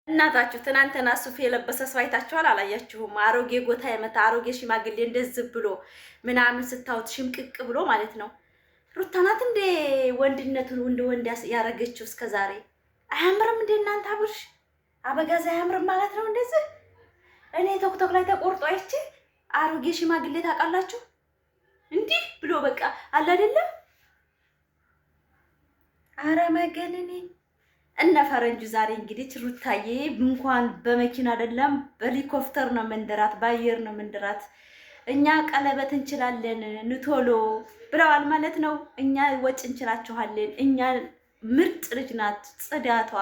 እናታችሁ ትናንትና ሱፍ የለበሰ ሰው አይታችኋል? አላያችሁም? አሮጌ ጎታ የመታ አሮጌ ሽማግሌ እንደዚህ ብሎ ምናምን ስታዩት ሽምቅቅ ብሎ ማለት ነው። ሩታ ናት እንደ ወንድነቱን እንደ ወንድ ያረገችው እስከዛሬ። አያምርም እንደ እናንተ አብርሽ አበጋዝ አያምርም ማለት ነው። እንደዚህ እኔ ቶክቶክ ላይ ተቆርጦ አይቼ አሮጌ ሽማግሌ ታውቃላችሁ እንዲህ ብሎ በቃ አለ አይደለም። አረ መገነኔ እነ ፈረንጁ ዛሬ እንግዲህ ሩታዬ እንኳን በመኪና አይደለም በሄሊኮፕተር ነው መንደራት፣ በአየር ነው መንደራት። እኛ ቀለበት እንችላለን ንቶሎ ብለዋል ማለት ነው። እኛ ወጭ እንችላችኋለን። እኛ ምርጥ ልጅ ናት ጽዳቷ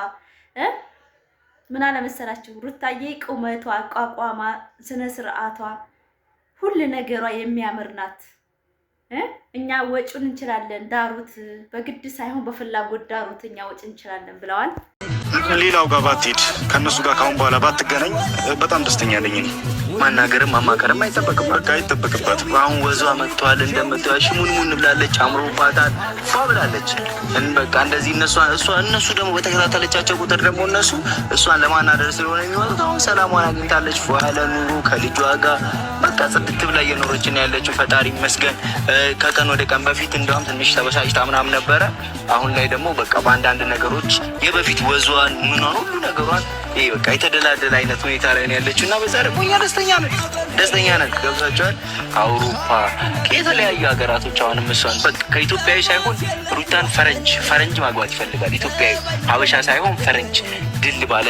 ምን አለ መሰላችሁ ሩታዬ ቁመቷ፣ አቋቋማ፣ ስነ ስርዓቷ ሁሉ ነገሯ የሚያምር ናት። እኛ ወጪውን እንችላለን ዳሩት፣ በግድ ሳይሆን በፍላጎት ዳሩት፣ እኛ ወጪ እንችላለን ብለዋል። ሌላው ጋር ባትሄድ ከእነሱ ጋር ካሁን በኋላ ባትገናኝ በጣም ደስተኛ ነኝ። ማናገርም ማማከርም አይጠበቅባትም። አሁን ወዟ መጥቷል። እንደምታዩት ሽሙንሙን ብላለች፣ አምሮባታል፣ ፏ ብላለች። በቃ እንደዚህ እነሱ ደግሞ በተከታተለቻቸው ቁጥር ደግሞ እሷን ለማናደር ስለሆነ የሚመጡት አሁን ሰላሟን አግኝታለች። ፏ ያለ ኑሮ ከልጇ ጋር በቃ ጽድት ብላ እየኖረች ነው ያለችው። ፈጣሪ ይመስገን። ከቀን ወደ ቀን በፊት እንደውም ትንሽ ተበሳጭታ ምናምን ነበረ። አሁን ላይ ደግሞ በቃ በአንዳንድ ነገሮች የበፊት ወዟን ምኗን ሁሉ ነገሯን ይሄ በቃ የተደላደለ አይነት ሁኔታ ላይ ነው ያለችው እና በዛ ደግሞ እኛ ደስተኛ ነን። ገብታችኋል? አውሮፓ የተለያዩ ሀገራቶች አሁንም እሷን በቃ ከኢትዮጵያዊ ሳይሆን ሩታን ፈረንጅ ማግባት ይፈልጋል። ኢትዮጵያዊ ሀበሻ ሳይሆን ፈረንጅ ድል ባለ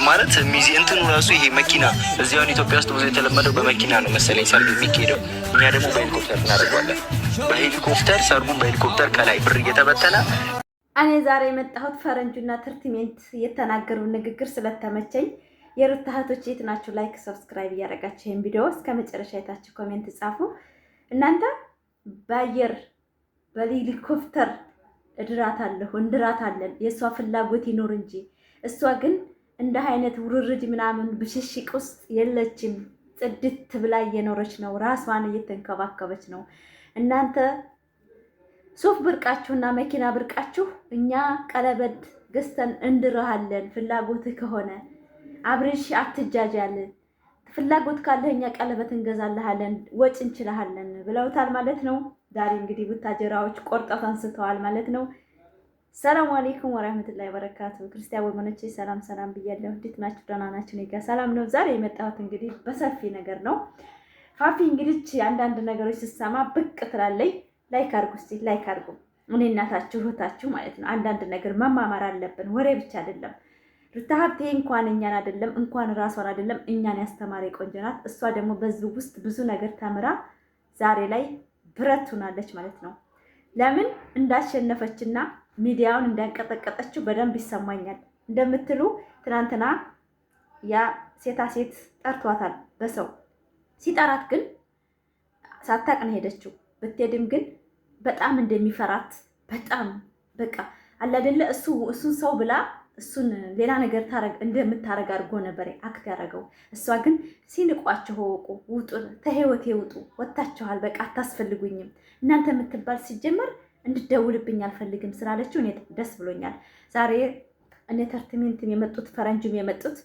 ማለት ሚዜ እንትኑ ራሱ ይሄ መኪና እዚያውን ኢትዮጵያ ውስጥ ብዙ የተለመደው በመኪና ነው መሰለኝ ሰርግ የሚካሄደው። እኛ ደግሞ በሄሊኮፕተር እናደርገዋለን። በሄሊኮፕተር ሰርጉን በሄሊኮፕተር ከላይ ብር እየተበተነ እኔ ዛሬ የመጣሁት ፈረንጁና ትርትሜንት የተናገረው ንግግር ስለተመቸኝ የሩታ እህቶች የት ናችሁ? ላይክ ሰብስክራይብ እያደረጋችሁ ይሄን ቪዲዮ እስከ መጨረሻ አይታችሁ ኮሜንት ጻፉ። እናንተ በአየር በሄሊኮፕተር እንድራታለን የእሷ ፍላጎት ይኖር እንጂ እሷ ግን እንደ አይነት ውርርድ ምናምን ብሽሽቅ ውስጥ የለችም። ጽድት ብላ እየኖረች ነው። ራሷን እየተንከባከበች ነው። እናንተ ሱፍ ብርቃችሁና መኪና ብርቃችሁ፣ እኛ ቀለበት ገዝተን እንድርሃለን። ፍላጎትህ ከሆነ አብርሽ አትጃጃል። ፍላጎት ካለህ እኛ ቀለበት እንገዛልሃለን፣ ወጭ እንችላለን ብለውታል ማለት ነው። ዛሬ እንግዲህ ቡታጀራዎች ቆርጠው አንስተዋል ማለት ነው። ሰላም አለይኩም ወራህመቱላሂ ወበረካቱ። ክርስቲያን ወገኖቼ ሰላም ብያለሁ። እንዴት ናችሁ? ደህና ናችሁ? እኔ ጋር ሰላም ነው። ዛሬ የመጣሁት እንግዲህ በሰፊ ነገር ነው። ፋፊ እንግዲህ አንዳንድ ነገሮች ስትሰማ ብቅ ትላለች። ላይክ አድርጉ እስቲ ላይክ አድርጉ። እኔ እናታችሁ እህታችሁ ማለት ነው። አንዳንድ ነገር መማማር አለብን። ወሬ ብቻ አይደለም። ሩታ ሀብቴ እንኳን እኛን አይደለም እንኳን ራሷን አይደለም እኛን ያስተማረ ቆንጆ ናት። እሷ ደግሞ በዚህ ውስጥ ብዙ ነገር ተምራ ዛሬ ላይ ብረት ሆናለች ማለት ነው። ለምን እንዳሸነፈችና ሚዲያውን እንዳንቀጠቀጠችው በደንብ ይሰማኛል። እንደምትሉ ትናንትና ያ ሴታ ሴት ጠርቷታል። በሰው ሲጠራት ግን ሳታቅ ነው ሄደችው። ብትሄድም ግን በጣም እንደሚፈራት በጣም በቃ አለ አይደለ እሱን ሰው ብላ እሱን ሌላ ነገር እንደምታረግ አድርጎ ነበር አክት ያደረገው። እሷ ግን ሲንቋቸው ወቁ ውጡ፣ ተህይወቴ ውጡ፣ ወጣችኋል፣ በቃ አታስፈልጉኝም እናንተ የምትባል ሲጀመር እንድደውልብኝ አልፈልግም ስላለችው እኔ ደስ ብሎኛል። ዛሬ እኔ ተርትሜንትም የመጡት ፈረንጅም የመጡት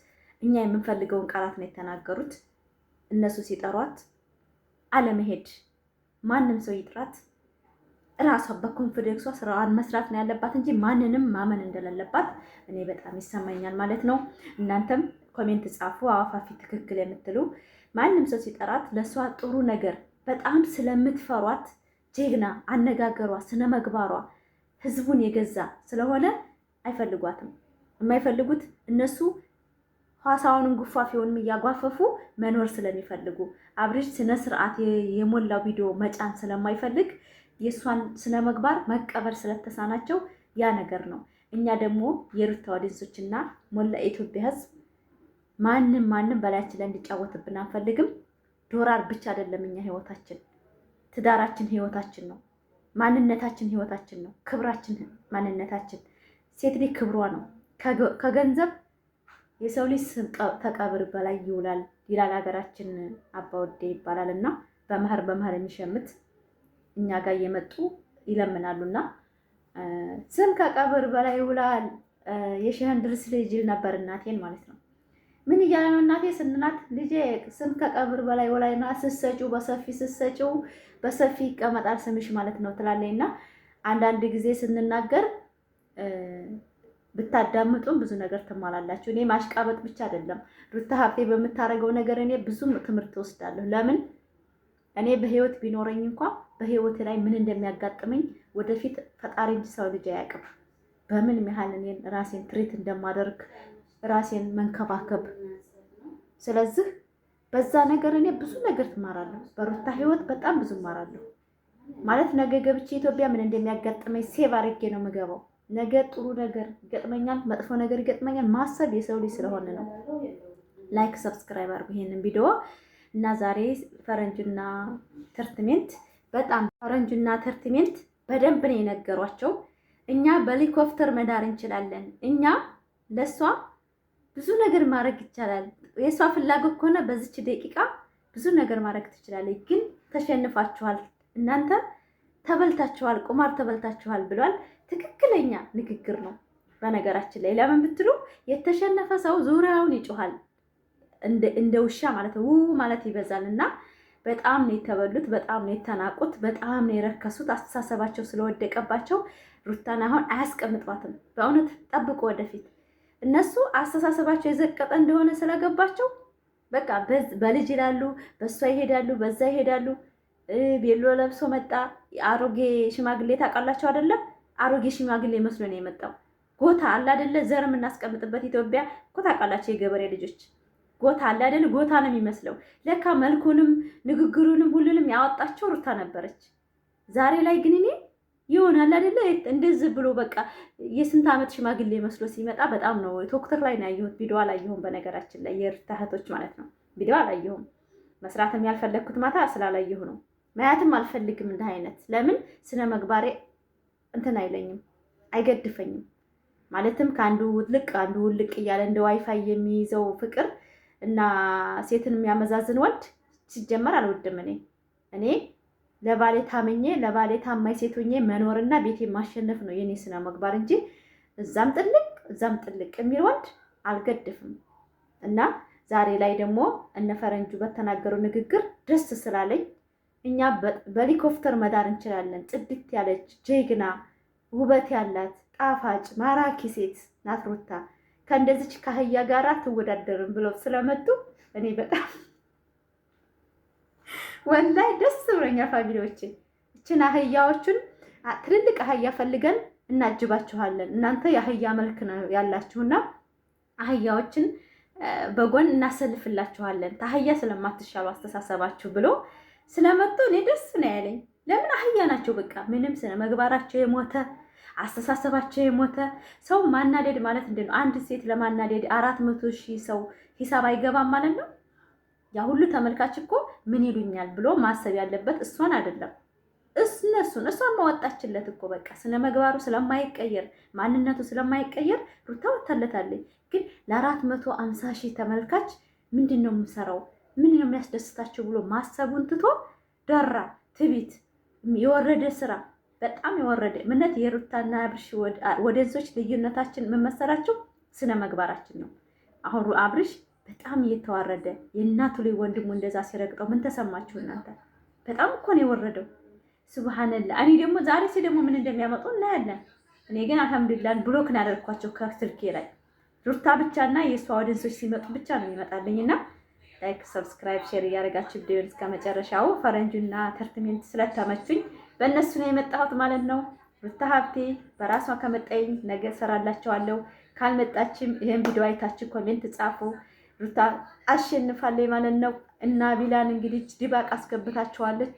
እኛ የምንፈልገውን ቃላት ነው የተናገሩት። እነሱ ሲጠሯት አለመሄድ፣ ማንም ሰው ይጥራት፣ እራሷ በኮንፊደንሷ ስራዋን መስራት ነው ያለባት እንጂ ማንንም ማመን እንደሌለባት እኔ በጣም ይሰማኛል ማለት ነው። እናንተም ኮሜንት ጻፉ። አዋፋፊ ትክክል የምትሉ ማንም ሰው ሲጠራት ለሷ ጥሩ ነገር በጣም ስለምትፈሯት ጀግና አነጋገሯ፣ ስነ መግባሯ ህዝቡን የገዛ ስለሆነ አይፈልጓትም። የማይፈልጉት እነሱ ሐሳውንም ጉፋፊውንም እያጓፈፉ መኖር ስለሚፈልጉ አብርሽ ስነ ስርዓት የሞላው ቪዲዮ መጫን ስለማይፈልግ የሷን ስነ መግባር መቀበል ስለተሳናቸው ያ ነገር ነው። እኛ ደግሞ የሩታ ወዲንሶችና ሞላ ኢትዮጵያ ህዝብ ማንም በላያችን ላይ እንዲጫወትብን አንፈልግም። ዶላር ብቻ አይደለም እኛ ህይወታችን፣ ትዳራችን ህይወታችን ነው። ማንነታችን ህይወታችን ነው። ክብራችን ማንነታችን። ሴት ልጅ ክብሯ ነው። ከገንዘብ የሰው ልጅ ተቀብር በላይ ይውላል ይላል ሀገራችን አባወዴ ይባላል። እና በመህር የሚሸምት እኛ ጋር እየመጡ ይለምናሉና ስም ከቀብር በላይ ይውላል የሸህን ድርስ ልጅ ነበር እናቴን ማለት ነው። ምን እያለ ነው እናቴ ስንላት ልጄ ስም ከቀብር በላይ ወላይና ስትሰጪው በሰፊ ስትሰጪው በሰፊ ይቀመጣል ስምሽ ማለት ነው ትላለች። እና አንዳንድ ጊዜ ስንናገር ብታዳምጡም ብዙ ነገር ትማላላችሁ። እኔ ማሽቃበጥ ብቻ አይደለም ሩታ ሀብቴ በምታደርገው ነገር እኔ ብዙም ትምህርት ወስዳለሁ። ለምን እኔ በህይወት ቢኖረኝ እንኳን በህይወት ላይ ምን እንደሚያጋጥመኝ ወደፊት ፈጣሪ እንጂ ሰው ልጅ አያውቅም። በምን ያህል እኔን ራሴን ትሪት እንደማደርግ ራሴን መንከባከብ። ስለዚህ በዛ ነገር እኔ ብዙ ነገር ትማራለሁ። በሩታ ህይወት በጣም ብዙ እማራለሁ። ማለት ነገ ገብቼ ኢትዮጵያ ምን እንደሚያጋጥመኝ ሴቭ አድርጌ ነው የምገባው። ነገ ጥሩ ነገር ይገጥመኛል፣ መጥፎ ነገር ይገጥመኛል። ማሰብ የሰው ልጅ ስለሆነ ነው። ላይክ ሰብስክራይብ አድርጉ ይሄንን ቪዲዮ እና ዛሬ ፈረንጅና ተርትሜንት በጣም ፈረንጅና ተርትሜንት በደንብ ነው የነገሯቸው። እኛ በሄሊኮፕተር መዳር እንችላለን። እኛ ለሷ ብዙ ነገር ማድረግ ይቻላል። የሷ ፍላጎት ከሆነ በዚች ደቂቃ ብዙ ነገር ማድረግ ትችላለች። ግን ተሸንፋችኋል፣ እናንተ ተበልታችኋል፣ ቁማር ተበልታችኋል ብሏል። ትክክለኛ ንግግር ነው። በነገራችን ላይ ለምን ብትሉ የተሸነፈ ሰው ዙሪያውን ይጮሃል፣ እንደ ውሻ ማለት ነው ማለት ይበዛል። እና በጣም ነው የተበሉት፣ በጣም ነው የተናቁት፣ በጣም ነው የረከሱት። አስተሳሰባቸው ስለወደቀባቸው ሩታን አሁን አያስቀምጧትም። በእውነት ጠብቁ ወደፊት። እነሱ አስተሳሰባቸው የዘቀጠ እንደሆነ ስለገባቸው በቃ በልጅ ይላሉ፣ በእሷ ይሄዳሉ፣ በዛ ይሄዳሉ። ቤሎ ለብሶ መጣ። አሮጌ ሽማግሌ ታውቃላቸው አይደለም? አሮጌ ሽማግሌ መስሎ ነው የመጣው። ጎታ አለ አይደለ? ዘር የምናስቀምጥበት ኢትዮጵያ እኮ ታውቃላቸው። የገበሬ ልጆች ጎታ አለ አይደለ? ጎታ ነው የሚመስለው። ለካ መልኩንም ንግግሩንም ሁሉንም ያወጣቸው ሩታ ነበረች። ዛሬ ላይ ግን እኔ ይሆናል አይደለ? እንደዚህ ብሎ በቃ የስንት ዓመት ሽማግሌ መስሎ ሲመጣ በጣም ነው ቲክቶክ ላይ ነው ያየሁት። ቪዲዮ አላየሁም በነገራችን ላይ የሩታ እህቶች ማለት ነው። ቪዲዮ አላየሁም። መስራትም ያልፈለግኩት ማታ ስላላየሁ ነው። ማያትም አልፈልግም እንደ አይነት። ለምን ስነ መግባሬ እንትን አይለኝም፣ አይገድፈኝም። ማለትም ከአንዱ ውልቅ አንዱ ውልቅ እያለ እንደ ዋይፋይ የሚይዘው ፍቅር እና ሴትን የሚያመዛዝን ወንድ ሲጀመር አልወድም። እኔ ለባሌ ታመኜ ለባሌ ታማኝ ሴት ሆኜ መኖርና ቤቴ ማሸነፍ ነው የኔ ስነ መግባር እንጂ እዛም ጥልቅ የሚል ወንድ አልገድፍም። እና ዛሬ ላይ ደግሞ እነ ፈረንጁ በተናገሩ ንግግር ደስ ስላለኝ እኛ በሄሊኮፕተር መዳር እንችላለን። ጽድት ያለች ጀግና ውበት ያላት ጣፋጭ ማራኪ ሴት ናት ሩታ። ከእንደዚች ከአህያ ጋር አትወዳደርም ብለው ስለመጡ እኔ በጣም ወላሂ ደስ ብሎኛል። ፋሚሊዎቼ እችን አህያዎቹን ትልልቅ አህያ ፈልገን እናጅባችኋለን። እናንተ የአህያ መልክ ነው ያላችሁና አህያዎችን በጎን እናሰልፍላችኋለን። አህያ ስለማትሻሉ አስተሳሰባችሁ ብሎ ስለመጡ እኔ ደስ ነው ያለኝ። ለምን አህያ ናቸው። በቃ ምንም ስነ ምግባራቸው የሞተ አስተሳሰባቸው የሞተ። ሰው ማናደድ ማለት እንዴት ነው? አንድ ሴት ለማናደድ 400,000 ሰው ሂሳብ አይገባም ማለት ነው። ያ ሁሉ ተመልካች እኮ ምን ይሉኛል ብሎ ማሰብ ያለበት እሷን አይደለም እሷን ማወጣችለት እኮ በቃ ስነ ምግባሩ ስለማይቀየር ማንነቱ ስለማይቀየር ሩታ ወታለታለች። ግን ለ450,000 ተመልካች ምንድነው የምሰራው ምንድነው የሚያስደስታቸው ብሎ ማሰቡን ትቶ ደራ ትቢት የወረደ ስራ በጣም የወረደ ምነት የሩታና አብርሽ ወደንሶች ልዩነታችን ምን መሰላችሁ? ስነ ምግባራችን ነው። አሁን አብርሽ በጣም እየተዋረደ የእናቱ ላይ ወንድሙ እንደዛ ሲረግጠው ምን ተሰማችሁ እናንተ? በጣም እኮ ነው የወረደው። ሱብሃንአላህ። እኔ ደግሞ ዛሬ ደግሞ ምን እንደሚያመጡ እናያለን። እኔ ግን አልሐምዱሊላህ ብሎክ እናደርኳቸው ከስልኬ ላይ ሩታ ብቻና የሷ ወደንሶች ሲመጡ ብቻ ነው የሚመጣልኝና ላይክ ሰብስክራይብ ሼር እያደረጋችሁ ቪዲዮን እስከ መጨረሻው። ፈረንጁና ተርትሜንት ስለተመቹኝ በእነሱ ነው የመጣሁት ማለት ነው። ሩታ ሀብቴ በራሷ ከመጣኝ ነገ ሰራላችኋለሁ። ካልመጣችም ይሄን ቪዲዮ አይታችሁ ኮሜንት ጻፉ። ሩታ አሸንፋለች ማለት ነው። እና ቢላን እንግዲህ ድባቅ አስገብታችኋለች።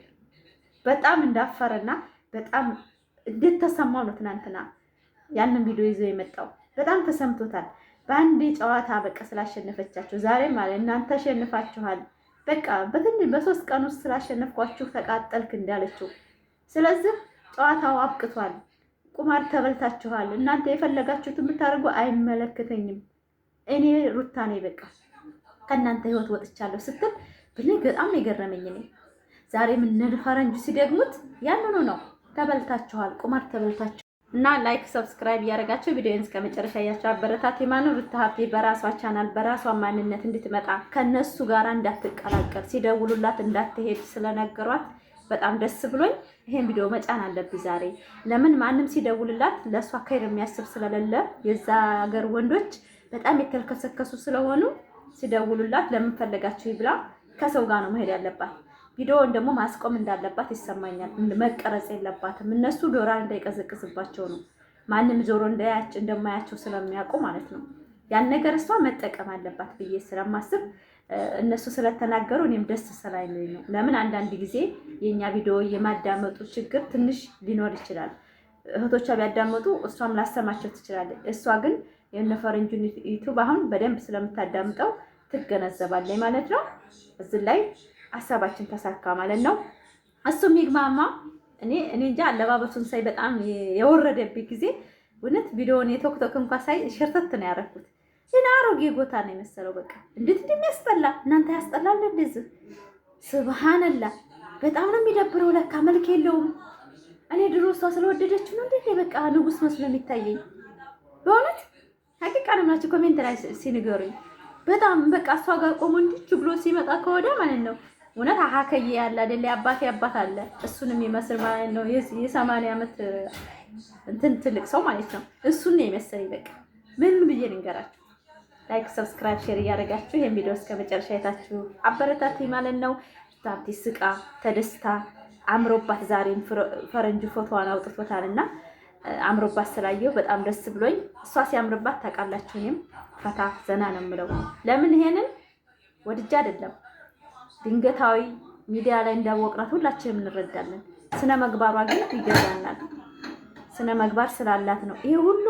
በጣም እንዳፈረና በጣም እንደተሰማው ነው ትናንትና ያንን ቪዲዮ ይዞ የመጣው። በጣም ተሰምቶታል። በአንድ ጨዋታ በቃ ስላሸነፈቻችሁ ዛሬ ማለት እናንተ አሸንፋችኋል። በቃ በ3 ቀን ውስጥ ስላሸነፍኳችሁ ተቃጠልክ እንዳለችው። ስለዚህ ጨዋታው አብቅቷል። ቁማር ተበልታችኋል። እናንተ የፈለጋችሁት የምታደርጉ አይመለከተኝም። እኔ ሩታ ነኝ በቃ ከእናንተ ህይወት ወጥቻለሁ ስትል ብለህ በጣም የገረመኝ እኔ ዛሬ ምን ፈረንጁ ሲደግሙት ያንኑ ነው። ተበልታችኋል፣ ቁማር ተበልታችኋል። እና ላይክ ሰብስክራይብ እያደረጋችሁ ቪዲዮውን እስከ መጨረሻ ያያችሁ አበረታቱ። ማነው ሩታ ሀብቴ በራሷ ቻናል በራሷ ማንነት እንድትመጣ ከነሱ ጋር እንዳትቀላቀል ሲደውሉላት እንዳትሄድ ስለነገሯት በጣም ደስ ብሎኝ ይሄን ቪዲዮ መጫን አለብኝ ዛሬ። ለምን ማንም ሲደውልላት ለሷ ከይር የሚያስብ ስለሌለ የዛ ሀገር ወንዶች በጣም የተልከሰከሱ ስለሆኑ ሲደውሉላት ለምን ፈለጋችሁ ይብላ ከሰው ጋር ነው መሄድ ያለባት። ቪዲዮውን ደግሞ ማስቆም እንዳለባት ይሰማኛል። መቀረጽ የለባትም። እነሱ ዶላር እንዳይቀዘቅዝባቸው ነው። ማንም ዞሮ እንደማያቸው ስለሚያውቁ ማለት ነው። ያን ነገር እሷ መጠቀም አለባት ብዬ ስለማስብ እነሱ ስለተናገሩ እኔም ደስ ስላይለኝ ነው። ለምን አንዳንድ ጊዜ የኛ ቪዲዮ የማዳመጡ ችግር ትንሽ ሊኖር ይችላል። እህቶቿ ቢያዳመጡ እሷም ላሰማቸው ትችላለች። እሷ ግን የነፈረንጁን ዩቲዩብ አሁን በደንብ ስለምታዳምጠው ትገነዘባለች ማለት ነው። እዚህ ላይ ሀሳባችን ተሳካ ማለት ነው። እሱም ይግማማ። እኔ እንጃ አለባበሱን ሳይ በጣም የወረደብኝ ጊዜ እውነት ቪዲዮውን የቶክቶክ እንኳን ሳይ ሸርተት ነው ያደረኩት። እና አሮጌ ጎታ ነው የመሰለው። በቃ እንዴት እንደሚያስጠላ እናንተ ያስጠላል እንደዚህ። ሱብሃንአላህ በጣም ነው የሚደብረው። ለካ መልክ የለውም። እኔ ድሮ እሷ ስለወደደች ነው እንዴ በቃ ንጉስ መስሎ የሚታየኝ። በእውነት ሀቂቃ ነው የምላችሁ። ኮሜንት ላይ ሲንገሩኝ በጣም በቃ እሷ ጋር ቆሞ እንዲች ብሎ ሲመጣ ከወደ ማለት ነው እውነት አሃከየ ያለ አይደለ አባቴ አባት አለ እሱንም ይመስል ማለት ነው። የ80 ዓመት እንትን ትልቅ ሰው ማለት ነው። እሱን ነው የመሰለኝ። በቃ ምን ብዬ ልንገራችሁ። ላይክ ሰብስክራይብ ሼር እያደረጋችሁ ይሄን ቪዲዮ እስከ መጨረሻ አይታችሁ አበረታቱኝ ማለት ነው። ታብቲ ስቃ ተደስታ አምሮባት ዛሬም ፈረንጁ ፎቶዋን አውጥቶታልና አምሮባት ስላየው በጣም ደስ ብሎኝ እሷ ሲያምርባት ታውቃላችሁ እኔም ፈታ ዘና ነው የምለው። ለምን ይሄንን ወድጄ አይደለም ድንገታዊ ሚዲያ ላይ እንዳወቅናት ሁላችንም እንረዳለን። ስነ መግባሯ ግን ይገዛናል። ስነ መግባር ስላላት ነው ይሄ ሁሉ